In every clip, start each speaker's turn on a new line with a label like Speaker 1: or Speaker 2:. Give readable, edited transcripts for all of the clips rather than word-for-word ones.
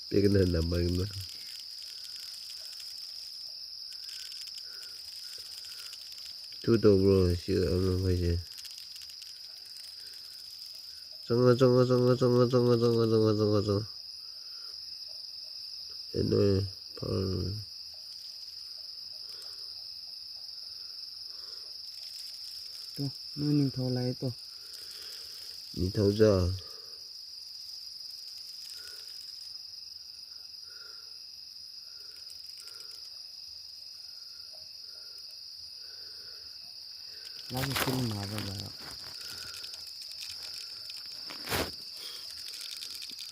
Speaker 1: Pegando na manga. Tudo bro, sih anu aja. Tengah. Ini par.
Speaker 2: To, ning thau lai to.
Speaker 1: Ni thau ja.
Speaker 2: Lagi film mara ba.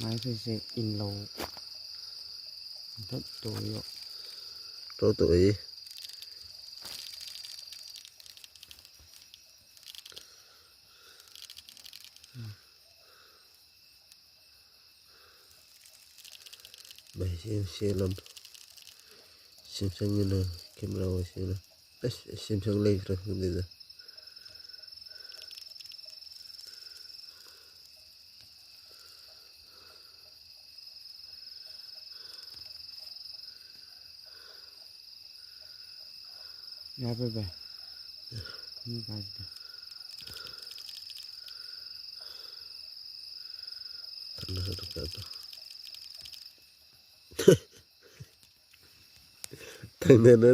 Speaker 2: Mai se in low. Tất to yo.
Speaker 1: To tuổi. Bài xem làm xem sang như nào camera xem nào xem sang live rồi không được
Speaker 2: Ya bebe. Ni guys.
Speaker 1: Tanah satu kata. Tanah itu